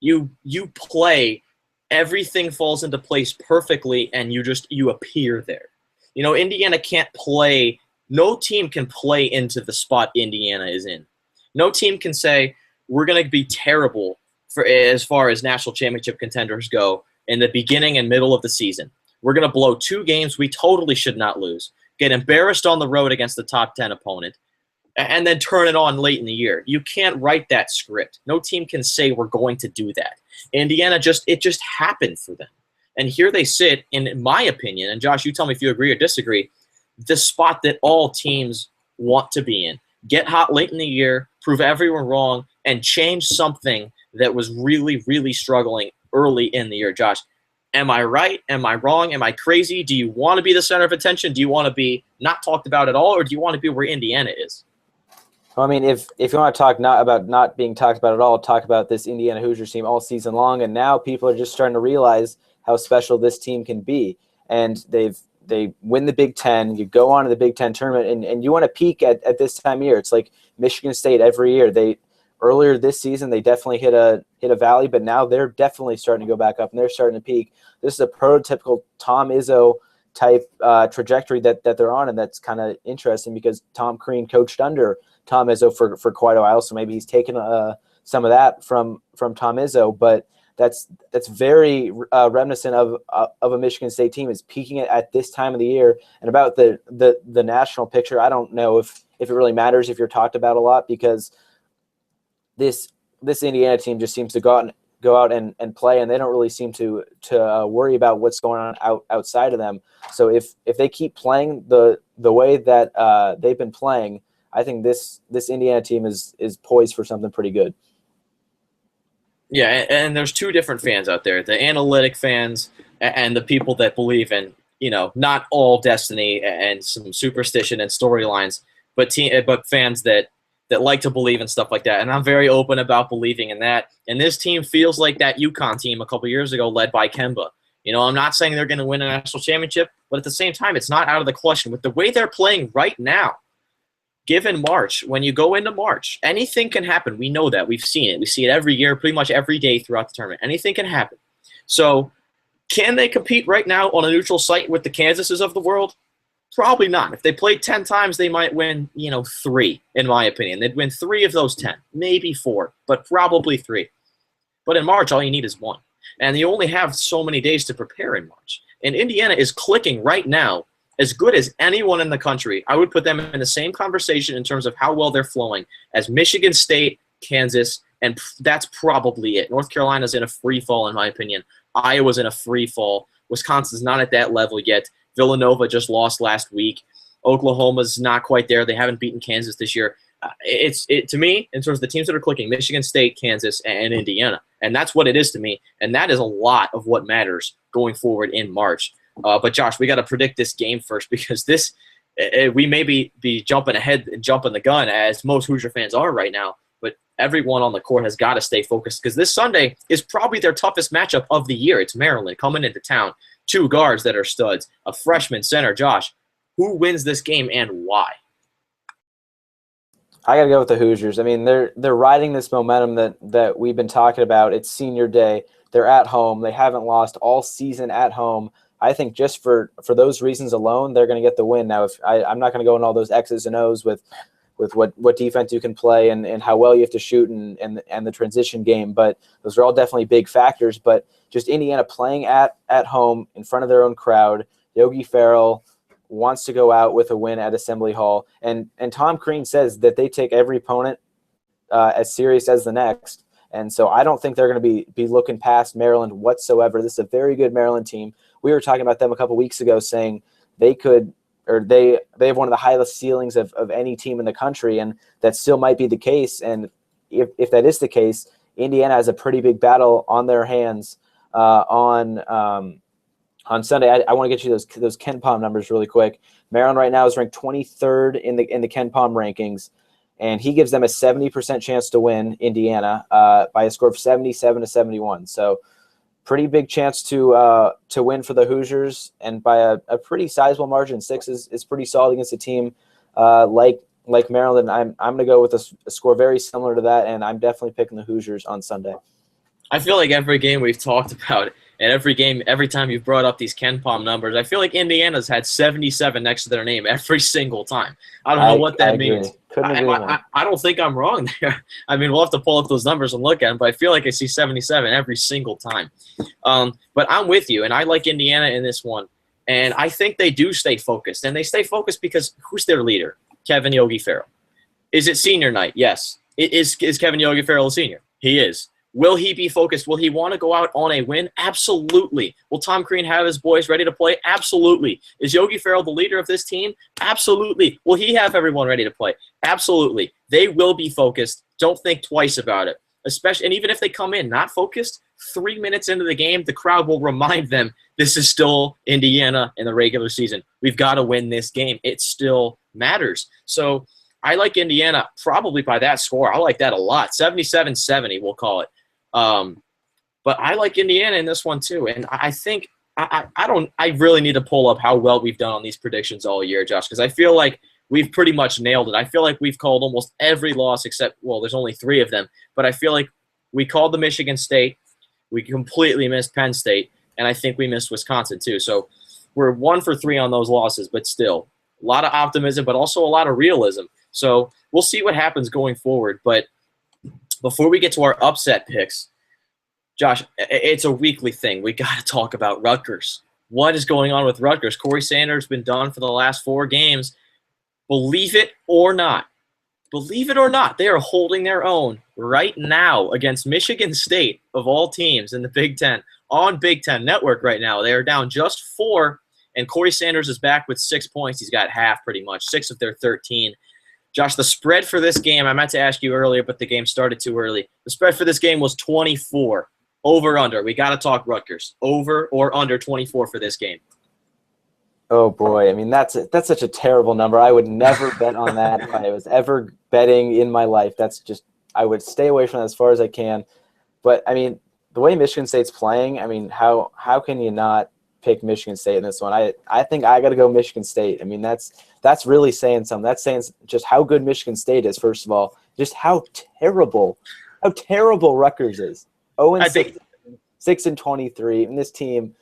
Speaker 1: You play, everything falls into place perfectly, and you appear there. Indiana can't play. No team can play into the spot Indiana is in. No team can say, we're going to be terrible as far as national championship contenders go in the beginning and middle of the season. We're going to blow 2 games we totally should not lose, get embarrassed on the road against the top 10 opponent, and then turn it on late in the year. You can't write that script. No team can say we're going to do that. Indiana it just happened for them. And here they sit, in my opinion, and Josh, you tell me if you agree or disagree, the spot that all teams want to be in. Get hot late in the year, prove everyone wrong, and change something that was really, really struggling early in the year. Josh, am I right? Am I wrong? Am I crazy? Do you want to be the center of attention? Do you want to be not talked about at all, or do you want to be where Indiana is?
Speaker 4: Well, I mean, if you want to talk not about not being talked about at all, talk about this Indiana Hoosiers team all season long, and now people are just starting to realize how special this team can be. And they win the Big Ten, you go on to the Big Ten tournament, and you want to peak at this time of year. It's like Michigan State every year. Earlier this season, they definitely hit a valley, but now they're definitely starting to go back up, and they're starting to peak. This is a prototypical Tom Izzo type trajectory that they're on, and that's kind of interesting because Tom Crean coached under Tom Izzo for quite a while, so maybe he's taken some of that from Tom Izzo, but that's very reminiscent of a Michigan State team is peaking at this time of the year. And about the national picture, I don't know if it really matters if you're talked about a lot, because this Indiana team just seems to go out and play, and they don't really seem to worry about what's going on outside of them. So if they keep playing the way that they've been playing, I think this Indiana team is poised for something pretty good.
Speaker 1: Yeah, and there's 2 different fans out there, the analytic fans and the people that believe in, not all destiny and some superstition and storylines. but fans that like to believe in stuff like that. And I'm very open about believing in that. And this team feels like that UConn team a couple years ago led by Kemba. I'm not saying they're going to win a national championship, but at the same time, it's not out of the question. With the way they're playing right now, given March, when you go into March, anything can happen. We know that. We've seen it. We see it every year, pretty much every day throughout the tournament. Anything can happen. So can they compete right now on a neutral site with the Kansases of the world? Probably not. If they played 10 times, they might win, 3, in my opinion. They'd win 3 of those 10, maybe 4, but probably 3. But in March, all you need is 1. And you only have so many days to prepare in March. And Indiana is clicking right now as good as anyone in the country. I would put them in the same conversation in terms of how well they're flowing as Michigan State, Kansas, and that's probably it. North Carolina's in a free fall, in my opinion. Iowa's in a free fall. Wisconsin's not at that level yet. Villanova just lost last week. Oklahoma's not quite there. They haven't beaten Kansas this year. To me, in terms of the teams that are clicking, Michigan State, Kansas, and Indiana. And that's what it is to me. And that is a lot of what matters going forward in March. But, Josh, we got to predict this game first because we may be jumping ahead and jumping the gun as most Hoosier fans are right now. But everyone on the court has got to stay focused because this Sunday is probably their toughest matchup of the year. It's Maryland coming into town. 2 guards that are studs, a freshman center. Josh, who wins this game and why?
Speaker 4: I got to go with the Hoosiers. I mean, they're riding this momentum that we've been talking about. It's senior day. They're at home. They haven't lost all season at home. I think just for those reasons alone, they're going to get the win. Now, I'm not going to go in all those X's and O's with what defense you can play and how well you have to shoot and the transition game, but those are all definitely big factors. But just Indiana playing at home in front of their own crowd, Yogi Ferrell wants to go out with a win at Assembly Hall. And Tom Crean says that they take every opponent as serious as the next. And so I don't think they're going to be looking past Maryland whatsoever. This is a very good Maryland team. We were talking about them a couple weeks ago saying they have one of the highest ceilings of any team in the country, and that still might be the case. And if that is the case, Indiana has a pretty big battle on their hands on Sunday. I want to get you those KenPom numbers really quick. Maryland right now is ranked 23rd in the KenPom rankings, and he gives them a 70% chance to win Indiana by a score of 77-71. So pretty big chance to win for the Hoosiers, and by a pretty sizable margin. 6 is pretty solid against a team like Maryland. I'm going to go with a score very similar to that, and I'm definitely picking the Hoosiers on Sunday.
Speaker 1: I feel like every game we've talked about, and every time you've brought up these KenPom numbers, I feel like Indiana's had 77 next to their name every single time. I don't know what that means. I don't think I'm wrong there. I mean, we'll have to pull up those numbers and look at them, but I feel like I see 77 every single time. But I'm with you, and I like Indiana in this one. And I think they do stay focused. And they stay focused because who's their leader? Kevin Yogi Ferrell. Is it senior night? Yes. Is Kevin Yogi Ferrell a senior? He is. Will he be focused? Will he want to go out on a win? Absolutely. Will Tom Crean have his boys ready to play? Absolutely. Is Yogi Ferrell the leader of this team? Absolutely. Will he have everyone ready to play? Absolutely. They will be focused. Don't think twice about it. And even if they come in not focused, 3 minutes into the game, the crowd will remind them this is still Indiana in the regular season. We've got to win this game. It still matters. So I like Indiana probably by that score. I like that a lot. 77-70, we'll call it. But I like Indiana in this one too. And I think I really need to pull up how well we've done on these predictions all year, Josh, because I feel like we've pretty much nailed it. I feel like we've called almost every loss except, well, there's only 3 of them. But I feel like we called the Michigan State. We completely missed Penn State. And I think we missed Wisconsin too. So we're 1 for 3 on those losses, but still a lot of optimism, but also a lot of realism. So we'll see what happens going forward. But before we get to our upset picks, Josh, it's a weekly thing. We got to talk about Rutgers. What is going on with Rutgers? Corey Sanders has been done for the last 4 games. Believe it or not, they are holding their own right now against Michigan State, of all teams in the Big Ten, on Big Ten Network right now. They are down just 4, and Corey Sanders is back with 6 points. He's got half pretty much, 6 of their 13. Josh, the spread for this game, I meant to ask you earlier, but the game started too early. The spread for this game was 24. Over, under. We got to talk Rutgers. Over or under 24 for this game?
Speaker 4: Oh boy, I mean that's such a terrible number. I would never bet on that if I was ever betting in my life. I would stay away from that as far as I can. But I mean, the way Michigan State's playing, I mean, how can you not pick Michigan State in this one? I think I got to go Michigan State. I mean, that's really saying something. That's saying just how good Michigan State is. First of all, just how terrible Rutgers is. 0-6, 6-23, and this team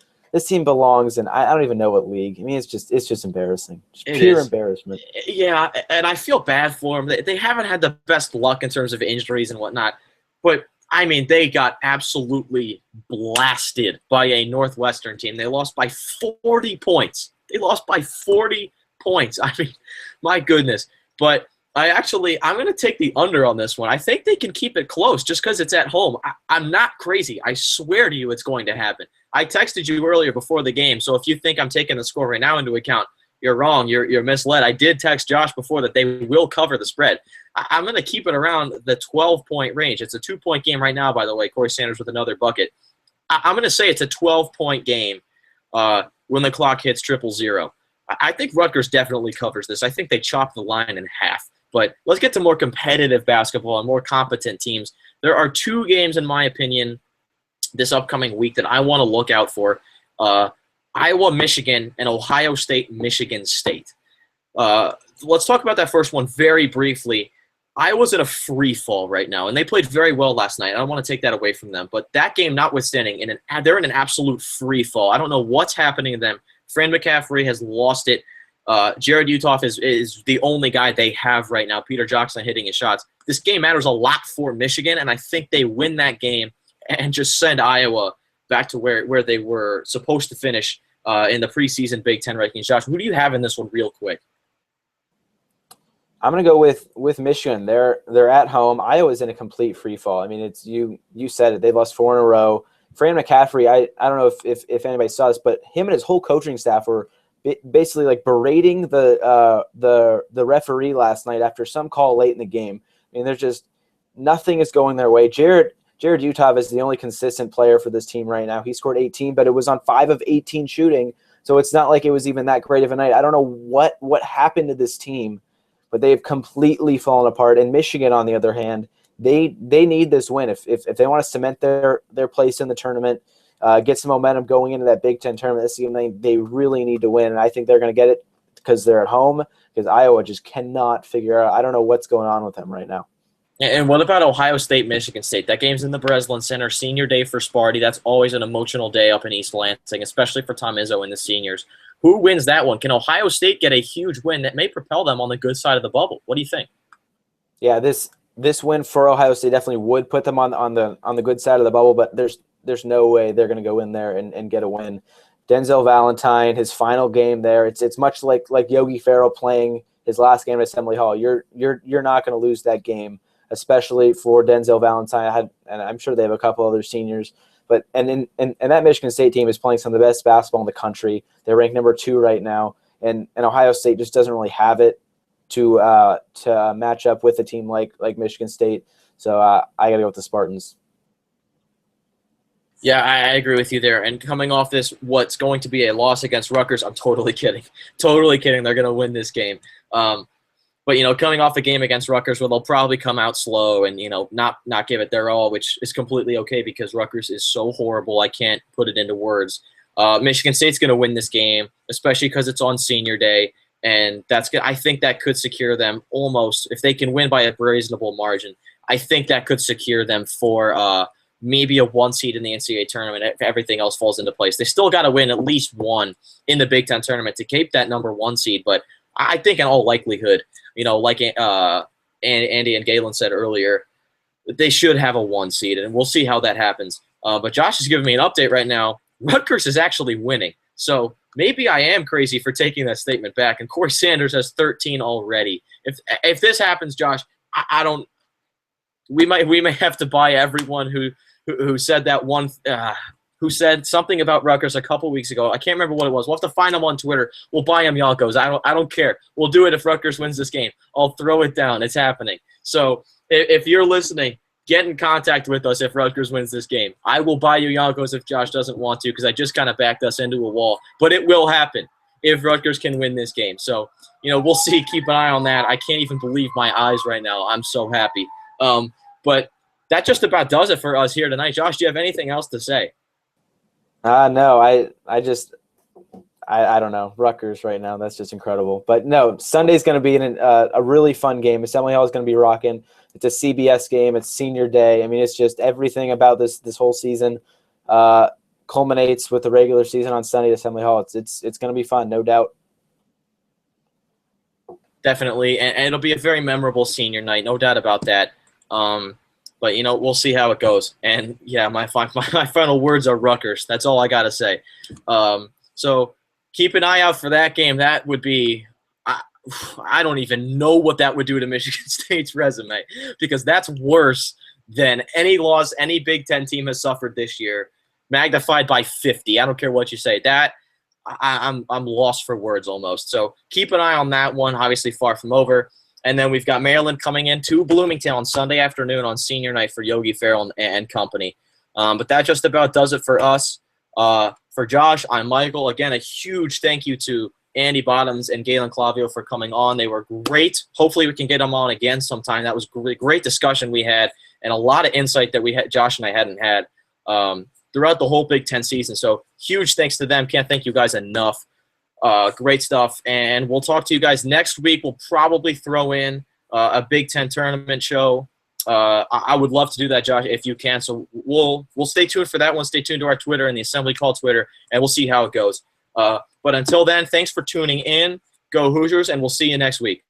Speaker 4: belongs in I don't even know what league. I mean, it's just embarrassing, just pure embarrassment.
Speaker 1: Yeah, and I feel bad for them. They haven't had the best luck in terms of injuries and whatnot, but I mean, they got absolutely blasted by a Northwestern team. They lost by 40 points. I mean, my goodness. But I'm going to take the under on this one. I think they can keep it close just because it's at home. I'm not crazy. I swear to you it's going to happen. I texted you earlier before the game, so if you think I'm taking the score right now into account, you're wrong. You're misled. I did text Josh before that they will cover the spread. I'm going to keep it around the 12-point range. It's a 2-point game right now, by the way. Corey Sanders with another bucket. I'm going to say it's a 12-point game when the clock hits 000. I think Rutgers definitely covers this. I think they chop the line in half. But let's get to more competitive basketball and more competent teams. There are 2 games, in my opinion, this upcoming week that I want to look out for. Iowa, Michigan, and Ohio State, Michigan State. Let's talk about that first one very briefly. Iowa's in a free fall right now, and they played very well last night. I don't want to take that away from them. But that game notwithstanding, they're in an absolute free fall. I don't know what's happening to them. Fran McCaffrey has lost it. Jared Utoff is the only guy they have right now. Peter Johnson hitting his shots. This game matters a lot for Michigan, and I think they win that game and just send Iowa back to where they were supposed to finish in the preseason Big Ten rankings. Josh, who do you have in this one real quick?
Speaker 4: I'm going to go with Michigan. They're at home. Iowa's in a complete free fall. I mean, it's you said it. They've lost 4 in a row. Fran McCaffrey, I don't know if anybody saw this, but him and his whole coaching staff were basically like berating the referee last night after some call late in the game. I mean, there's just nothing is going their way. Jared Uthoff is the only consistent player for this team right now. He scored 18, but it was on 5 of 18 shooting, so it's not like it was even that great of a night. I don't know what happened to this team, but they've completely fallen apart. And Michigan, on the other hand, they need this win if they want to cement their place in the tournament, get some momentum going into that Big Ten tournament. This game they really need to win, and I think they're going to get it because they're at home. Because Iowa just cannot figure out. I don't know what's going on with them right now.
Speaker 1: And what about Ohio State, Michigan State? That game's in the Breslin Center, senior day for Sparty. That's always an emotional day up in East Lansing, especially for Tom Izzo and the seniors. Who wins that one? Can Ohio State get a huge win that may propel them on the good side of the bubble? What do you think?
Speaker 4: Yeah, this win for Ohio State definitely would put them on the good side of the bubble, but there's no way they're going to go in there and get a win. Denzel Valentine, his final game there, it's much like Yogi Ferrell playing his last game at Assembly Hall. You're not going to lose that game, especially for Denzel Valentine. And I'm sure they have a couple other seniors, but and that Michigan State team is playing some of the best basketball in the country. They're ranked number 2 right now, and Ohio State just doesn't really have it to match up with a team like Michigan State. So I got to go with the Spartans.
Speaker 1: Yeah, I agree with you there. And coming off this, what's going to be a loss against Rutgers, I'm totally kidding. Totally kidding. They're going to win this game. But, coming off the game against Rutgers, where they'll probably come out slow and, not give it their all, which is completely okay because Rutgers is so horrible. I can't put it into words. Michigan State's going to win this game, especially because it's on senior day. And that's good. I think that could secure them almost, if they can win by a reasonable margin, I think that could secure them for maybe a 1 seed in the NCAA tournament if everything else falls into place. They still got to win at least 1 in the Big Ten tournament to keep that number 1 seed. But I think in all likelihood, like Andy and Galen said earlier, they should have a 1 seed, and we'll see how that happens. But Josh is giving me an update right now. Rutgers is actually winning. So maybe I am crazy for taking that statement back. And Corey Sanders has 13 already. If this happens, Josh, I don't. We may have to buy everyone who said that one. Who said something about Rutgers a couple weeks ago. I can't remember what it was. We'll have to find them on Twitter. We'll buy them Yonkos. I don't care. We'll do it if Rutgers wins this game. I'll throw it down. It's happening. So if you're listening, get in contact with us if Rutgers wins this game. I will buy you Yonkos if Josh doesn't want to because I just kind of backed us into a wall. But it will happen. if Rutgers can win this game. So, we'll see. Keep an eye on that. I can't even believe my eyes right now. I'm so happy. But that just about does it for us here tonight. Josh, do you have anything else to say?
Speaker 4: No, I don't know. Rutgers right now, that's just incredible. But no, Sunday's going to be a really fun game. Assembly Hall is going to be rocking. It's a CBS game. It's senior day. I mean, it's just everything about this whole season culminates with the regular season on Sunday at Assembly Hall. It's going to be fun, no doubt.
Speaker 1: Definitely, and it'll be a very memorable senior night, no doubt about that. But, we'll see how it goes. And, yeah, my final words are Rutgers. That's all I got to say. So keep an eye out for that game. That would be I don't even know what that would do to Michigan State's resume, because that's worse than any loss any Big Ten team has suffered this year, magnified by 50. I don't care what you say. That I'm lost for words almost. So keep an eye on that one. Obviously far from over. And then we've got Maryland coming in to Bloomington on Sunday afternoon on senior night for Yogi Ferrell and company. But that just about does it for us. For Josh, I'm Michael. Again, a huge thank you to Andy Bottoms and Galen Clavio for coming on. They were great. Hopefully we can get them on again sometime. That was great discussion we had, and a lot of insight that Josh and I hadn't had throughout the whole Big Ten season. So huge thanks to them. Can't thank you guys enough. Great stuff. And we'll talk to you guys next week. We'll probably throw in a Big Ten tournament show. I would love to do that, Josh, if you can. So we'll stay tuned for that one. Stay tuned to our Twitter and the Assembly Call Twitter, and we'll see how it goes. But until then, thanks for tuning in. Go Hoosiers, and we'll see you next week.